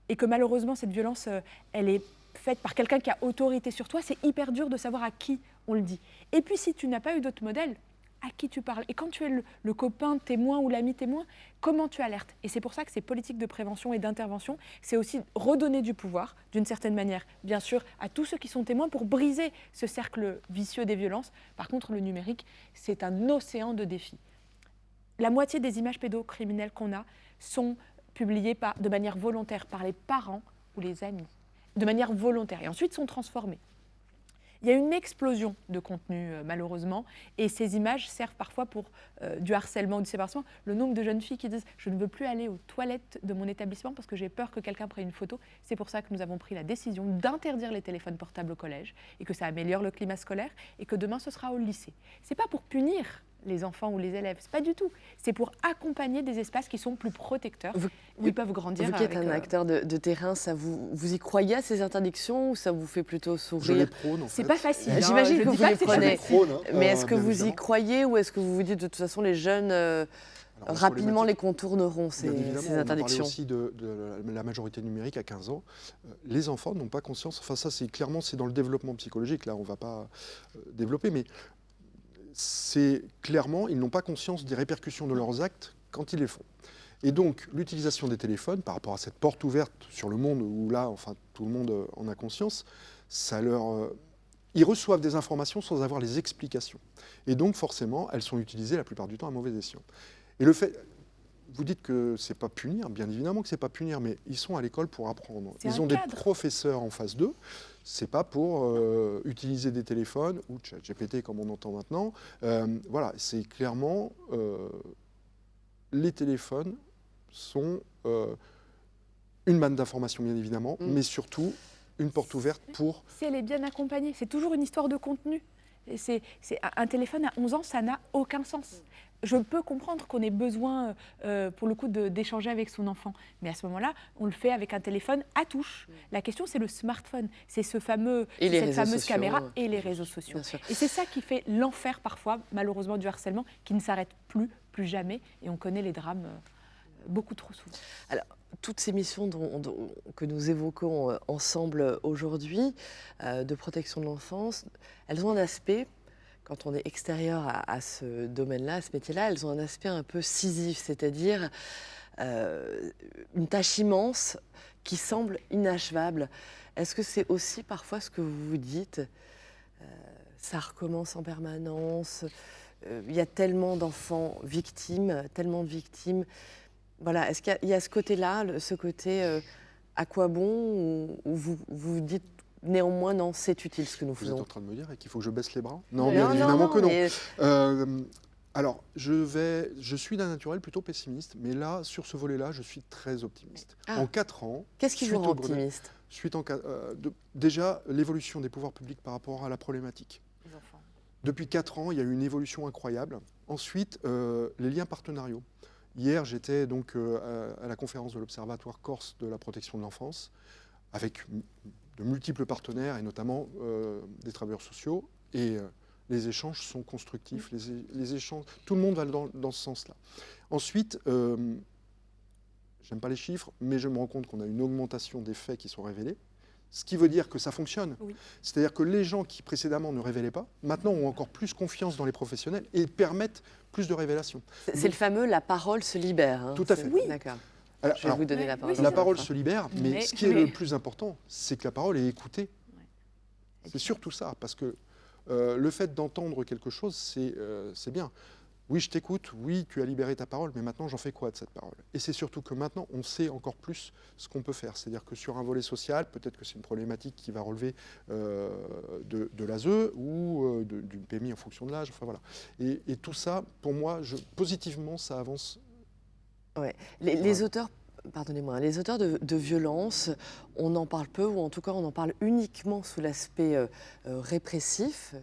et que malheureusement cette violence, elle est faite par quelqu'un qui a autorité sur toi, c'est hyper dur de savoir à qui on le dit. Et puis si tu n'as pas eu d'autre modèle, à qui tu parles? Et quand tu es le copain témoin ou l'ami témoin, comment tu alertes? Et c'est pour ça que ces politiques de prévention et d'intervention, c'est aussi redonner du pouvoir, d'une certaine manière, bien sûr, à tous ceux qui sont témoins pour briser ce cercle vicieux des violences. Par contre, le numérique, c'est un océan de défis. La moitié des images pédocriminelles qu'on a sont publiées de manière volontaire par les parents ou les amis, de manière volontaire, et ensuite sont transformées. Il y a une explosion de contenu, malheureusement, et ces images servent parfois pour du harcèlement ou du cyberharcèlement. Le nombre de jeunes filles qui disent « je ne veux plus aller aux toilettes de mon établissement parce que j'ai peur que quelqu'un prenne une photo », c'est pour ça que nous avons pris la décision d'interdire les téléphones portables au collège, et que ça améliore le climat scolaire, et que demain ce sera au lycée. Ce n'est pas pour punir les enfants ou les élèves, c'est pas du tout. C'est pour accompagner des espaces qui sont plus protecteurs, où ils peuvent grandir. Vous qui êtes un acteur de terrain, ça vous y croyez à ces interdictions ou ça vous fait plutôt sourire? Je les prône, en fait. C'est pas facile. J'imagine que vous les prenez. Prône, Mais est-ce que vous évidemment. y croyez ou est-ce que vous vous dites de toute façon les jeunes rapidement les contourneront, ces interdictions? On parlait aussi de la majorité numérique à 15 ans. Les enfants n'ont pas conscience, enfin ça c'est clairement c'est dans le développement psychologique, là on ne va pas développer, mais c'est clairement, ils n'ont pas conscience des répercussions de leurs actes quand ils les font. Et donc, l'utilisation des téléphones, par rapport à cette porte ouverte sur le monde, où là, enfin, tout le monde en a conscience, ça ils reçoivent des informations sans avoir les explications. Et donc, forcément, elles sont utilisées la plupart du temps à mauvais escient. Et le fait... Vous dites que c'est pas punir, bien évidemment que c'est pas punir, mais ils sont à l'école pour apprendre. Ils ont des professeurs en face d'eux. C'est pas pour utiliser des téléphones ou ChatGPT comme on entend maintenant. Voilà, c'est clairement les téléphones sont une manne d'informations bien évidemment, mais surtout une porte ouverte pour. Si elle est bien accompagnée, c'est toujours une histoire de contenu. C'est un téléphone à 11 ans, ça n'a aucun sens. Je peux comprendre qu'on ait besoin, pour le coup, d'échanger avec son enfant. Mais à ce moment-là, on le fait avec un téléphone à touche. La question, c'est le smartphone. C'est cette fameuse caméra et les réseaux sociaux. Et c'est ça qui fait l'enfer, parfois, malheureusement, du harcèlement, qui ne s'arrête plus jamais. Et on connaît les drames beaucoup trop souvent. Alors, toutes ces missions que nous évoquons ensemble aujourd'hui, de protection de l'enfance, elles ont un aspect, quand on est extérieur à ce domaine-là, à ce métier-là, elles ont un aspect un peu Sisyphe, c'est-à-dire une tâche immense qui semble inachevable. Est-ce que c'est aussi parfois ce que vous vous dites, ça recommence en permanence, il y a tellement d'enfants victimes, tellement de victimes. Voilà, est-ce qu'il y a ce côté-là, ce côté à quoi bon, ou vous vous dites néanmoins non, c'est utile ce que nous Vous êtes faisons? en train de me dire qu'il faut que je baisse les bras? Non, Non, bien non, évidemment non, que non. mais Alors, je suis d'un naturel plutôt pessimiste, mais là, sur ce volet-là, je suis très optimiste. Ah. En 4 ans, qu'est-ce qui vous suite rend au Grenelle, optimiste? déjà, l'évolution des pouvoirs publics par rapport à la problématique. Les enfants. Depuis 4 ans, il y a eu une évolution incroyable. Ensuite, les liens partenariaux. Hier, j'étais donc à la conférence de l'Observatoire Corse de la protection de l'enfance, avec de multiples partenaires, et notamment des travailleurs sociaux. Et les échanges sont constructifs. Les échanges, tout le monde va dans ce sens-là. Ensuite, j'aime pas les chiffres, mais je me rends compte qu'on a une augmentation des faits qui sont révélés. Ce qui veut dire que ça fonctionne. Oui. C'est-à-dire que les gens qui précédemment ne révélaient pas, maintenant ont encore plus confiance dans les professionnels et permettent plus de révélations. C'est le fameux « la parole se libère ». Tout à fait. Oui. D'accord. Je vais vous donner la parole. La parole se libère, mais ce qui est mais- le plus important, c'est que la parole est écoutée. C'est surtout ça, parce que le fait d'entendre quelque chose, c'est bien. Oui, je t'écoute, oui, tu as libéré ta parole, mais maintenant, j'en fais quoi de cette parole? Et c'est surtout que maintenant, on sait encore plus ce qu'on peut faire. C'est-à-dire que sur un volet social, peut-être que c'est une problématique qui va relever de l'ASE ou d'une PMI en fonction de l'âge. Enfin, voilà. Et tout ça, pour moi, positivement, ça avance. Ouais. Les auteurs, pardonnez-moi, les auteurs de violences, on en parle peu, ou en tout cas on en parle uniquement sous l'aspect répressif,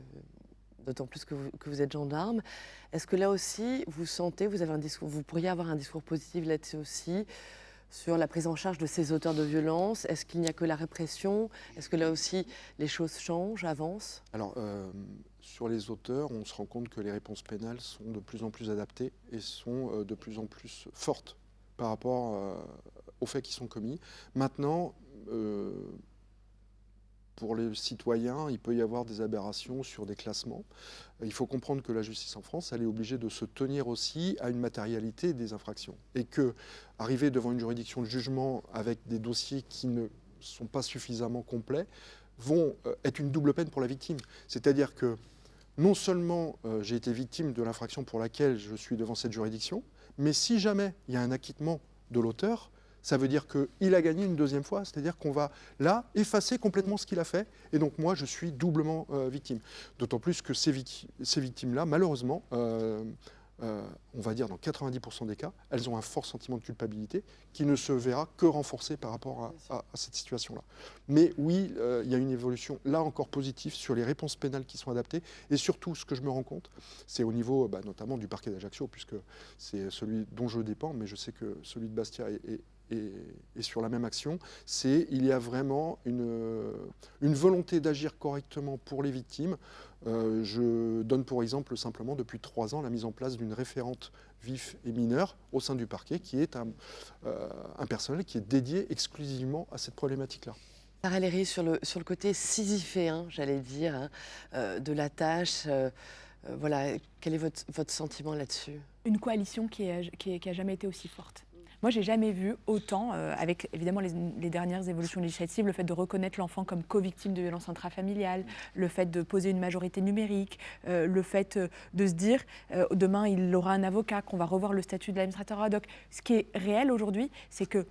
d'autant plus que vous êtes gendarme. Est-ce que là aussi, vous sentez, vous pourriez avoir un discours positif là-dessus aussi, sur la prise en charge de ces auteurs de violences? Est-ce qu'il n'y a que la répression? Est-ce que là aussi, les choses changent, avancent? Alors, sur les auteurs, on se rend compte que les réponses pénales sont de plus en plus adaptées et sont de plus en plus fortes par rapport aux faits qui sont commis. Maintenant, pour les citoyens, il peut y avoir des aberrations sur des classements. Il faut comprendre que la justice en France, elle est obligée de se tenir aussi à une matérialité des infractions. Et que arriver devant une juridiction de jugement avec des dossiers qui ne sont pas suffisamment complets vont être une double peine pour la victime. C'est-à-dire que non seulement j'ai été victime de l'infraction pour laquelle je suis devant cette juridiction, mais si jamais il y a un acquittement de l'auteur, ça veut dire qu'il a gagné une deuxième fois, c'est-à-dire qu'on va là effacer complètement ce qu'il a fait, et donc moi je suis doublement victime. D'autant plus que ces victimes-là, malheureusement, on va dire dans 90% des cas, elles ont un fort sentiment de culpabilité qui ne se verra que renforcé par rapport à cette situation-là. Mais oui, il y a une évolution là encore positive sur les réponses pénales qui sont adaptées, et surtout ce que je me rends compte, c'est au niveau notamment du parquet d'Ajaccio, puisque c'est celui dont je dépends, mais je sais que celui de Bastia est sur la même action, il y a vraiment une volonté d'agir correctement pour les victimes. Je donne pour exemple simplement depuis 3 ans la mise en place d'une référente vif et mineur au sein du parquet qui est un personnel qui est dédié exclusivement à cette problématique-là. Sarah Léry, sur le côté sisyphéen, j'allais dire, de la tâche, voilà, quel est votre sentiment là-dessus? Une coalition qui a jamais été aussi forte. Moi, j'ai jamais vu autant, avec évidemment les dernières évolutions législatives, le fait de reconnaître l'enfant comme co-victime de violences intrafamiliales, le fait de poser une majorité numérique, le fait de se dire demain il aura un avocat, qu'on va revoir le statut de l'administrateur ad hoc. Ce qui est réel aujourd'hui, c'est que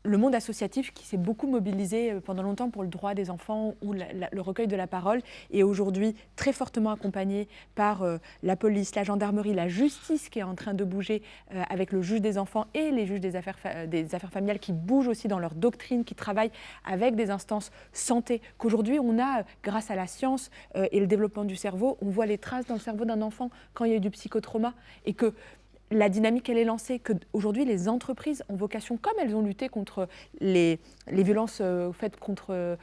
le monde associatif qui s'est beaucoup mobilisé pendant longtemps pour le droit des enfants ou le recueil de la parole est aujourd'hui très fortement accompagné par la police, la gendarmerie, la justice qui est en train de bouger avec le juge des enfants et les juges des affaires familiales qui bougent aussi dans leur doctrine, qui travaillent avec des instances santé, qu'aujourd'hui on a, grâce à la science et le développement du cerveau, on voit les traces dans le cerveau d'un enfant quand il y a eu du psychotrauma et que la dynamique, elle est lancée, qu'aujourd'hui, les entreprises ont vocation, comme elles ont lutté contre les violences faites contre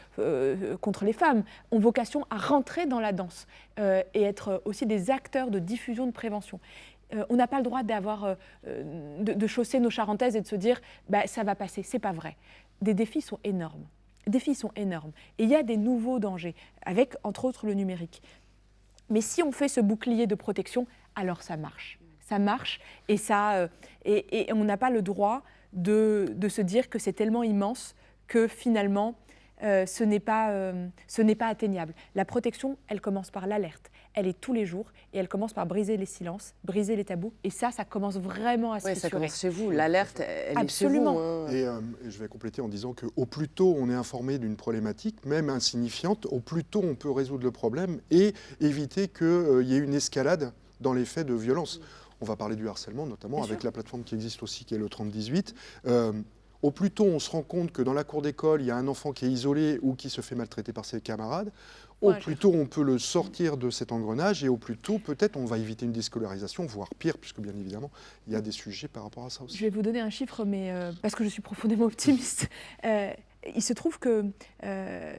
les femmes, ont vocation à rentrer dans la danse et être aussi des acteurs de diffusion, de prévention. on n'a pas le droit de chausser nos charentaises et de se dire ça va passer. C'est pas vrai. Des défis sont énormes. Et il y a des nouveaux dangers, avec entre autres le numérique. Mais si on fait ce bouclier de protection, alors ça marche. Ça marche et on n'a pas le droit de se dire que c'est tellement immense que finalement ce n'est pas atteignable. La protection, elle commence par l'alerte. Elle est tous les jours et elle commence par briser les silences, briser les tabous. Et ça commence vraiment à se fissurer. Ça commence chez vous. L'alerte, elle Absolument. est chez vous. Et je vais compléter en disant qu'au plus tôt on est informé d'une problématique, même insignifiante, au plus tôt on peut résoudre le problème et éviter qu'il y ait une escalade dans les faits de violence. On va parler du harcèlement, notamment Bien avec sûr. la plateforme qui existe aussi, qui est le 3018. Au plus tôt on se rend compte que dans la cour d'école, il y a un enfant qui est isolé ou qui se fait maltraiter par ses camarades, au plus tôt on peut le sortir de cet engrenage et au plus tôt peut-être on va éviter une déscolarisation, voire pire, puisque bien évidemment il y a des sujets par rapport à ça aussi. Je vais vous donner un chiffre, mais parce que je suis profondément optimiste. Il se trouve que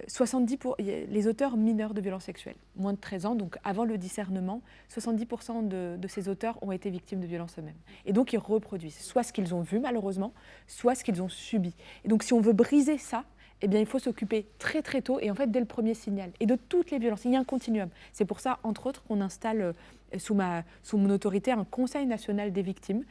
70 les auteurs mineurs de violences sexuelles, moins de 13 ans, donc avant le discernement, 70% de ces auteurs ont été victimes de violences eux-mêmes. Et donc ils reproduisent soit ce qu'ils ont vu malheureusement, soit ce qu'ils ont subi. Et donc si on veut briser ça, eh bien, il faut s'occuper très très tôt et en fait dès le premier signal. Et de toutes les violences, il y a un continuum. C'est pour ça, entre autres, qu'on installe sous mon autorité un Conseil national des victimes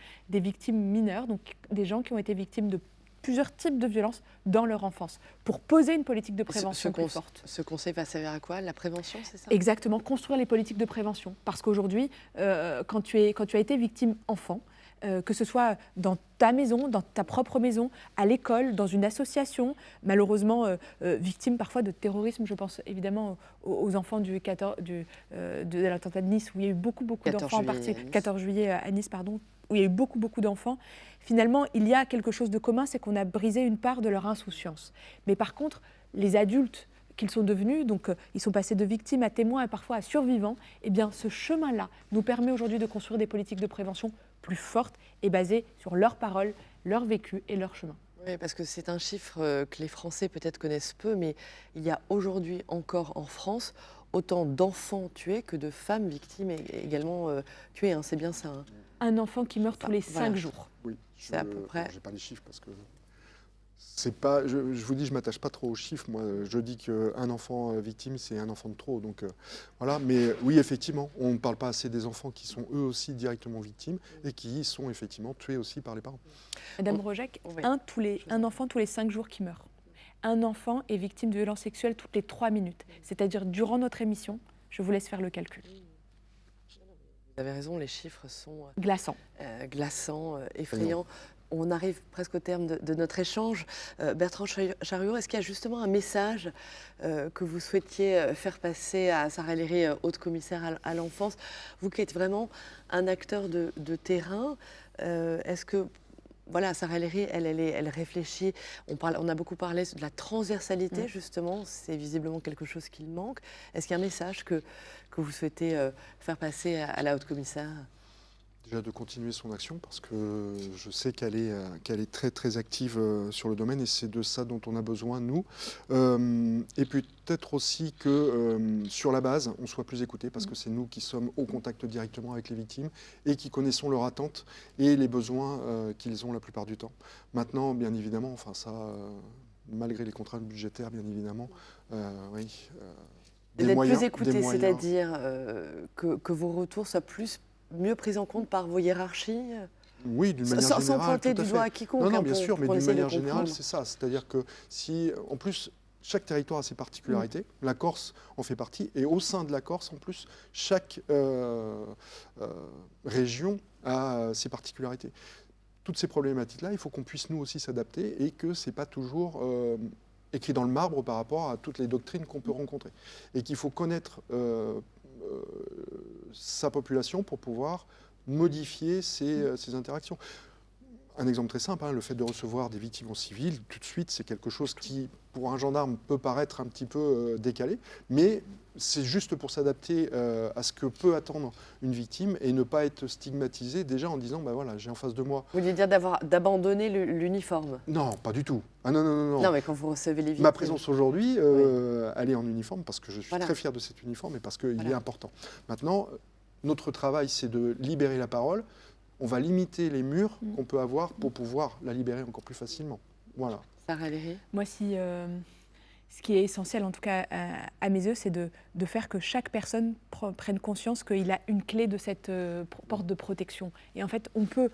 mineures, donc des gens qui ont été victimes de plusieurs types de violences dans leur enfance, pour poser une politique de prévention plus forte. Ce conseil va servir à quoi? La prévention, c'est ça? Exactement, construire les politiques de prévention. Parce qu'aujourd'hui, quand tu as été victime enfant, que ce soit dans ta maison, dans ta propre maison, à l'école, dans une association, malheureusement victime parfois de terrorisme, je pense évidemment aux enfants de l'attentat de Nice, où il y a eu beaucoup d'enfants, 14 juillet à Nice, pardon, où il y a eu beaucoup d'enfants. Finalement, il y a quelque chose de commun, c'est qu'on a brisé une part de leur insouciance. Mais par contre, les adultes qu'ils sont devenus, donc ils sont passés de victimes à témoins et parfois à survivants, eh bien ce chemin-là nous permet aujourd'hui de construire des politiques de prévention plus fortes et basées sur leurs paroles, leur vécu et leur chemin. Oui, parce que c'est un chiffre que les Français peut-être connaissent peu, mais il y a aujourd'hui encore en France autant d'enfants tués que de femmes victimes également tuées. Hein. C'est bien ça. Hein. Un enfant qui meurt tous les 5 jours. Oui, c'est à peu près. Je n'ai pas les chiffres parce que c'est pas. Je vous dis, je m'attache pas trop aux chiffres. Moi, je dis qu'un enfant victime, c'est un enfant de trop. Donc voilà. Mais oui, effectivement, on ne parle pas assez des enfants qui sont eux aussi directement victimes et qui sont effectivement tués aussi par les parents. Madame Rojac, oui. un enfant tous les 5 jours qui meurt. Un enfant est victime de violences sexuelles toutes les 3 minutes. C'est-à-dire durant notre émission, je vous laisse faire le calcul. Vous avez raison, les chiffres sont glaçants, effrayants. On arrive presque au terme de notre échange. Bertrand Charriot, est-ce qu'il y a justement un message que vous souhaitiez faire passer à Sarah Léry, haute commissaire à l'enfance? Vous qui êtes vraiment un acteur de terrain, est-ce que voilà, Sarah Léry, elle réfléchit. On a beaucoup parlé de la transversalité, justement. C'est visiblement quelque chose qui manque. Est-ce qu'il y a un message que vous souhaitez faire passer à la haute-commissaire? Déjà de continuer son action parce que je sais qu'elle est très très active sur le domaine et c'est de ça dont on a besoin nous. Et peut-être aussi que sur la base on soit plus écoutés parce que c'est nous qui sommes au contact directement avec les victimes et qui connaissons leurs attentes et les besoins qu'ils ont la plupart du temps. Maintenant bien évidemment, enfin ça, malgré les contraintes budgétaires bien évidemment, oui. D'être plus écoutés, c'est-à-dire que vos retours soient mieux pris en compte par vos hiérarchies? Oui, d'une manière générale. Sans pointer du doigt à quiconque. Non, bien sûr, mais d'une manière générale, c'est ça. C'est-à-dire que si, en plus, chaque territoire a ses particularités, la Corse en fait partie, et au sein de la Corse, en plus, chaque région a ses particularités. Toutes ces problématiques-là, il faut qu'on puisse nous aussi s'adapter et que ce n'est pas toujours écrit dans le marbre par rapport à toutes les doctrines qu'on peut rencontrer. Et qu'il faut connaître sa population pour pouvoir modifier ces interactions. Un exemple très simple, le fait de recevoir des victimes en civil, tout de suite, c'est quelque chose qui, pour un gendarme, peut paraître un petit peu décalé, mais c'est juste pour s'adapter à ce que peut attendre une victime et ne pas être stigmatisé déjà en disant, ben voilà, j'ai en face de moi... Vous voulez dire d'abandonner l'uniforme? Non, pas du tout. Ah non, non, non, non. Non, mais quand vous recevez les victimes... Ma présence aujourd'hui, elle est en uniforme parce que je suis très fier de cet uniforme et parce qu'il est important. Maintenant, Notre travail, c'est de libérer la parole. On va limiter les murs qu'on peut avoir pour pouvoir la libérer encore plus facilement. Voilà. Sarah Léry. Moi, ce qui est essentiel, en tout cas à mes yeux, c'est de faire que chaque personne prenne conscience qu'il a une clé de cette porte de protection. Et en fait, on peut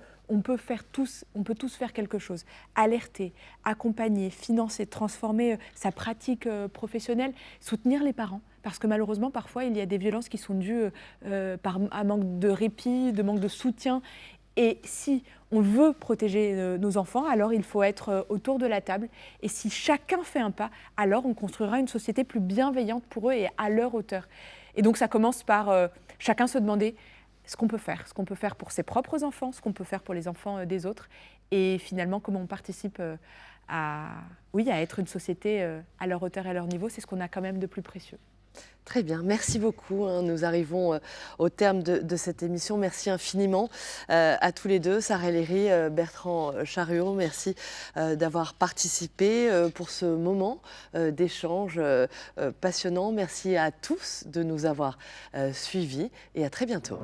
tous faire quelque chose. Alerter, accompagner, financer, transformer sa pratique professionnelle, soutenir les parents. Parce que malheureusement, parfois, il y a des violences qui sont dues par un manque de répit, de manque de soutien. Et si on veut protéger nos enfants, alors il faut être autour de la table. Et si chacun fait un pas, alors on construira une société plus bienveillante pour eux et à leur hauteur. Et donc ça commence par chacun se demander ce qu'on peut faire pour ses propres enfants, ce qu'on peut faire pour les enfants des autres. Et finalement, comment on participe à être une société à leur hauteur et à leur niveau, c'est ce qu'on a quand même de plus précieux. Très bien, merci beaucoup. Nous arrivons au terme de cette émission. Merci infiniment à tous les deux, Sarah Léry, Bertrand Charriot. Merci d'avoir participé pour ce moment d'échange passionnant. Merci à tous de nous avoir suivis et à très bientôt.